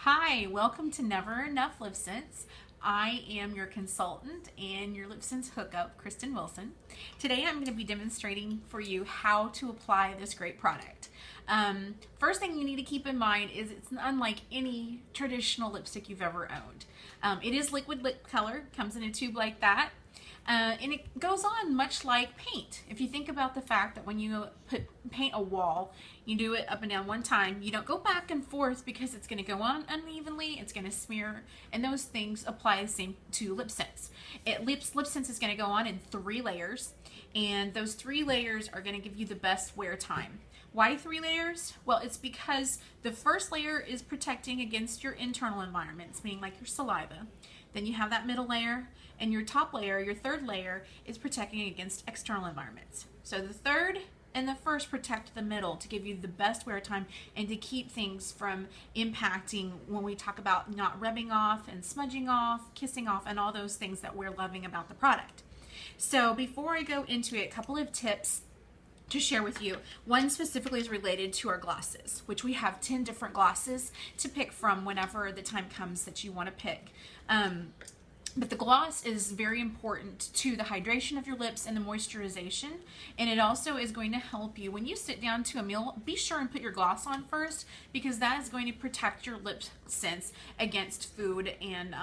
Hi, welcome to Never Enough LipSense. I am your consultant and your LipSense hookup, Kristen Wilson. Today I'm going to be demonstrating for you how to apply this great product. First thing you need to keep in mind is it's unlike any traditional lipstick you've ever owned. It is liquid lip color, comes in a tube like that. And it goes on much like paint. If you think about the fact that when you paint a wall, you do it up and down one time, you don't go back and forth because it's going to go on unevenly, it's going to smear, and those things apply the same to LipSense. LipSense is going to go on in 3 layers, and those 3 layers are going to give you the best wear time. Why 3 layers? Well, it's because the first layer is protecting against your internal environments, meaning like your saliva. Then you have that middle layer, and your top layer, your third layer, is protecting against external environments. So the third and the first protect the middle to give you the best wear time and to keep things from impacting when we talk about not rubbing off and smudging off, kissing off, and all those things that we're loving about the product. So before I go into it, a couple of tips to share with you. One specifically is related to our glosses, which we have 10 different glosses to pick from whenever the time comes that you want to pick. But the gloss is very important to the hydration of your lips and the moisturization, and it also is going to help you when you sit down to a meal. Be sure and put your gloss on first, because that is going to protect your lip sense against food and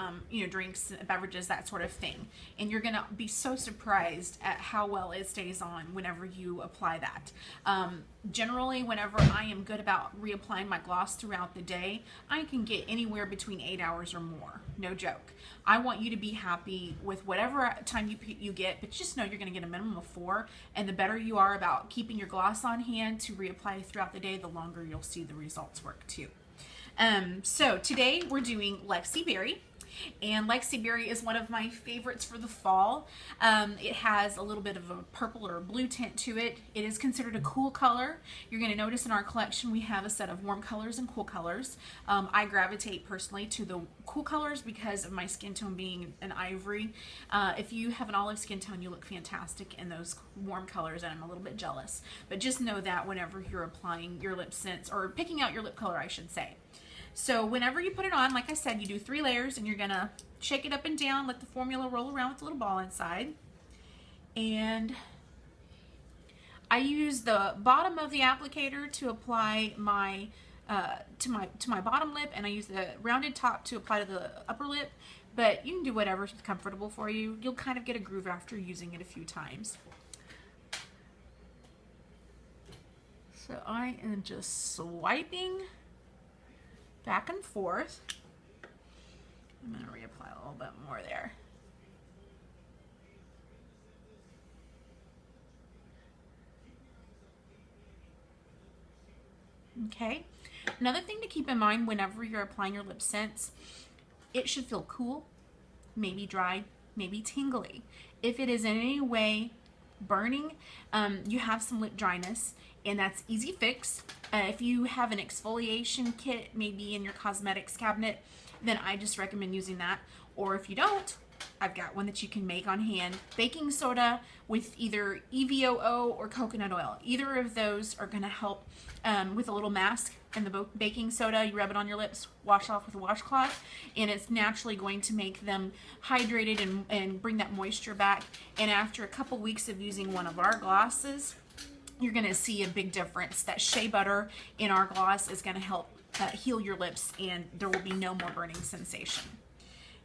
drinks, beverages, that sort of thing. And you're going to be so surprised at how well it stays on whenever you apply that. Generally, whenever I am good about reapplying my gloss throughout the day, I can get anywhere between 8 hours or more. No joke. I want you to be happy with whatever time you get, but just know you're going to get a minimum of 4, and the better you are about keeping your gloss on hand to reapply throughout the day, the longer you'll see the results work too. So today we're doing Lexi Berry. And Lexi Berry is one of my favorites for the fall. It has a little bit of a purple or blue tint to it. It is considered a cool color. You're going to notice in our collection we have a set of warm colors and cool colors. I gravitate personally to the cool colors because of my skin tone being an ivory. If you have an olive skin tone, you look fantastic in those warm colors, and I'm a little bit jealous. But just know that whenever you're applying your LipSense, or picking out your lip color, I should say. So whenever you put it on, like I said, you do 3 layers, and you're going to shake it up and down, let the formula roll around with a little ball inside. And I use the bottom of the applicator to apply my to my bottom lip, and I use the rounded top to apply to the upper lip, but you can do whatever's comfortable for you. You'll kind of get a groove after using it a few times. So I am just swiping back and forth. I'm going to reapply a little bit more there. Okay. Another thing to keep in mind whenever you're applying your LipSense, it should feel cool, maybe dry, maybe tingly. If it is in any way burning, you have some lip dryness, and that's easy fix. If you have an exfoliation kit maybe in your cosmetics cabinet, then I just recommend using that. Or if you don't, I've got one that you can make on hand. Baking soda with either EVOO or coconut oil. Either of those are going to help with a little mask. And the baking soda, you rub it on your lips, wash off with a washcloth, and it's naturally going to make them hydrated and bring that moisture back. And after a couple weeks of using one of our glosses, you're going to see a big difference. That shea butter in our gloss is going to help heal your lips, and there will be no more burning sensation.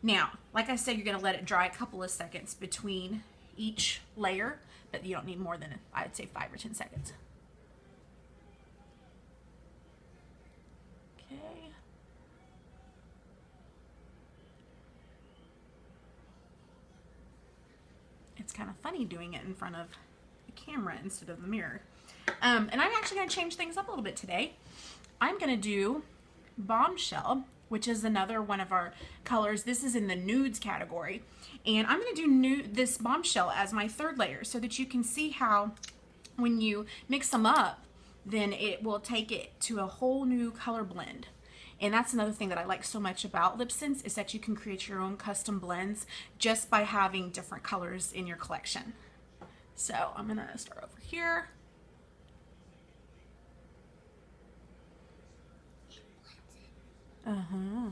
Now, like I said, you're going to let it dry a couple of seconds between each layer, but you don't need more than, I'd say, 5 or 10 seconds. Okay. It's kind of funny doing it in front of the camera instead of the mirror. And I'm actually going to change things up a little bit today. I'm going to do Bombshell, which is another one of our colors. This is in the nudes category. And I'm going to do this Bombshell as my 3rd layer so that you can see how when you mix them up, then it will take it to a whole new color blend. And that's another thing that I like so much about LipSense, is that you can create your own custom blends just by having different colors in your collection. So I'm going to start over here. Uh-huh.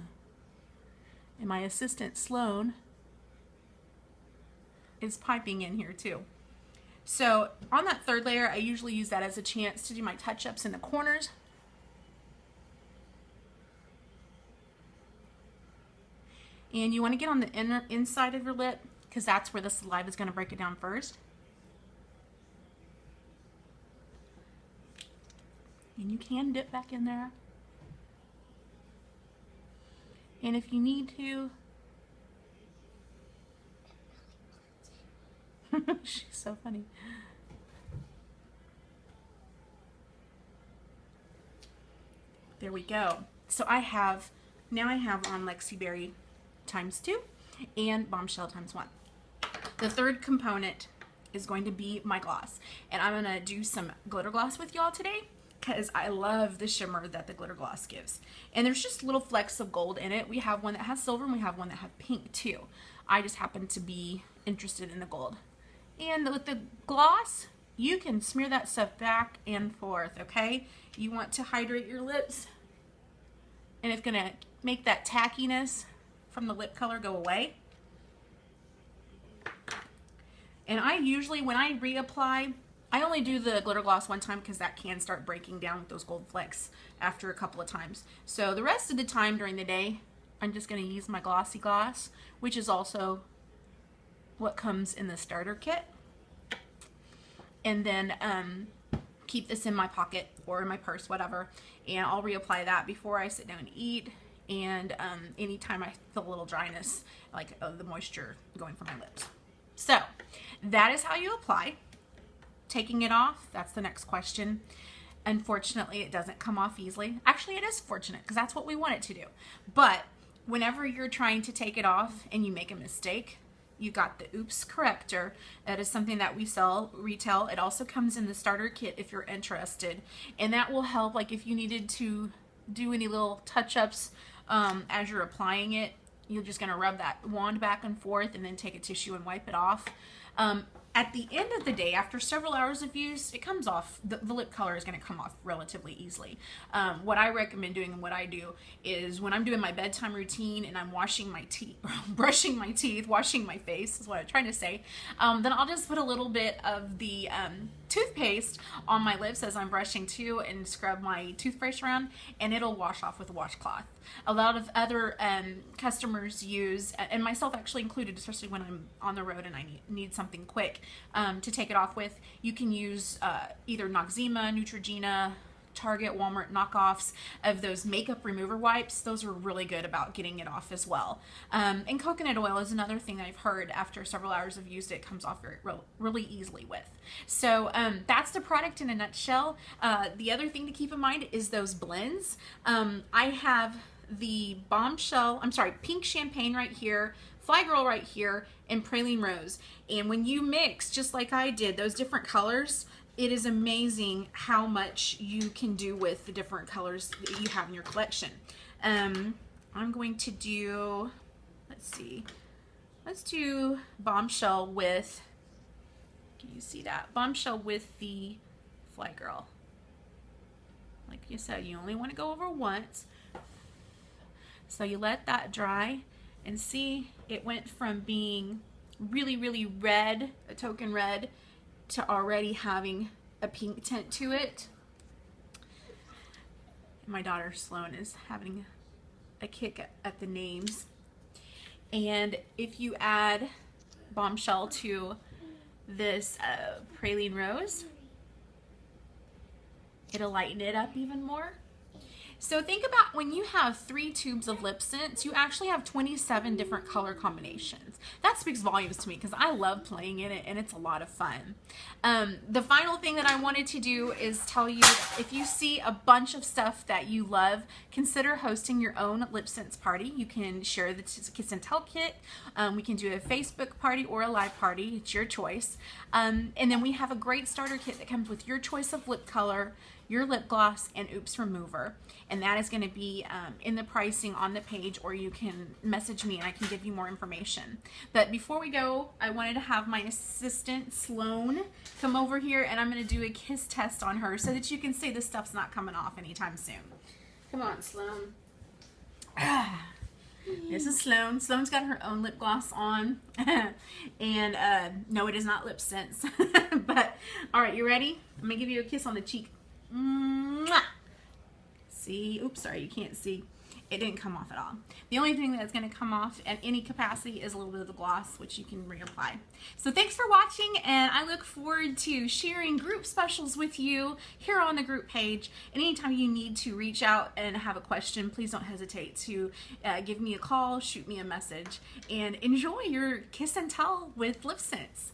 And my assistant, Sloan, is piping in here too. So on that third layer, I usually use that as a chance to do my touch-ups in the corners. And you want to get on the inside of your lip because that's where the saliva is going to break it down first. And you can dip back in there. And if you need to, she's so funny. There we go. So now I have on Lexi Berry ×2 and Bombshell ×1. The third component is going to be my gloss. And I'm going to do some glitter gloss with y'all today because I love the shimmer that the glitter gloss gives. And there's just little flecks of gold in it. We have one that has silver and we have one that has pink too. I just happen to be interested in the gold. And with the gloss, you can smear that stuff back and forth, okay? You want to hydrate your lips, and it's gonna make that tackiness from the lip color go away. And I usually, when I reapply, I only do the glitter gloss one time because that can start breaking down with those gold flecks after a couple of times. So the rest of the time during the day, I'm just gonna use my glossy gloss, which is also what comes in the starter kit. And then keep this in my pocket or in my purse, whatever, and I'll reapply that before I sit down and eat, and anytime I feel a little dryness, like the moisture going from my lips. So that is how you apply. Taking it off, that's the next question. Unfortunately, it doesn't come off easily. Actually, it is fortunate because that's what we want it to do. But whenever you're trying to take it off and you make a mistake, you got the Oops Corrector. That is something that we sell retail. It also comes in the starter kit if you're interested. And that will help, like if you needed to do any little touch-ups as you're applying it, you're just gonna rub that wand back and forth and then take a tissue and wipe it off. At the end of the day, after several hours of use, it comes off, the lip color is going to come off relatively easily. What I recommend doing and what I do is when I'm doing my bedtime routine and I'm washing my teeth, brushing my teeth, washing my face is what I'm trying to say, then I'll just put a little bit of the toothpaste on my lips as I'm brushing too and scrub my toothbrush around, and it'll wash off with a washcloth. A lot of other customers use, and myself actually included, especially when I'm on the road and I need something quick to take it off with, you can use either Noxzema, Neutrogena, Target, Walmart knockoffs of those makeup remover wipes. Those are really good about getting it off as well. And coconut oil is another thing that I've heard after several hours of use, it comes off really easily with. So that's the product in a nutshell. The other thing to keep in mind is those blends. I have the Pink Champagne right here, Fly Girl right here, and Praline Rose. And when you mix, just like I did, those different colors, it is amazing how much you can do with the different colors that you have in your collection. I'm going to do, let's do Bombshell with, can you see that? Bombshell with the Fly Girl. Like you said, you only want to go over once. So you let that dry and see it went from being really, really red, a token red, to already having a pink tint to it. My daughter Sloan is having a kick at the names. And if you add Bombshell to this Praline Rose, it'll lighten it up even more. So think about when you have 3 tubes of LipSense, you actually have 27 different color combinations. That speaks volumes to me because I love playing in it and it's a lot of fun. The final thing that I wanted to do is tell you that if you see a bunch of stuff that you love, consider hosting your own LipSense party. You can share the Kiss and Tell kit. We can do a Facebook party or a live party. It's your choice. And then we have a great starter kit that comes with your choice of lip color, your lip gloss, and Oops Remover. And that is going to be in the pricing on the page, or you can message me and I can give you more information. But before we go, I wanted to have my assistant Sloan come over here, and I'm going to do a kiss test on her so that you can see this stuff's not coming off anytime soon. Come on, Sloan. There This is Sloan. Sloan's got her own lip gloss on. And no, it is not LipSense. But, all right, you ready? I'm going to give you a kiss on the cheek. Mwah! See? Oops, sorry, you can't see. It didn't come off at all. The only thing that's going to come off at any capacity is a little bit of the gloss, which you can reapply. So thanks for watching, and I look forward to sharing group specials with you here on the group page. And anytime you need to reach out and have a question, please don't hesitate to give me a call, shoot me a message, and enjoy your kiss and tell with LipSense.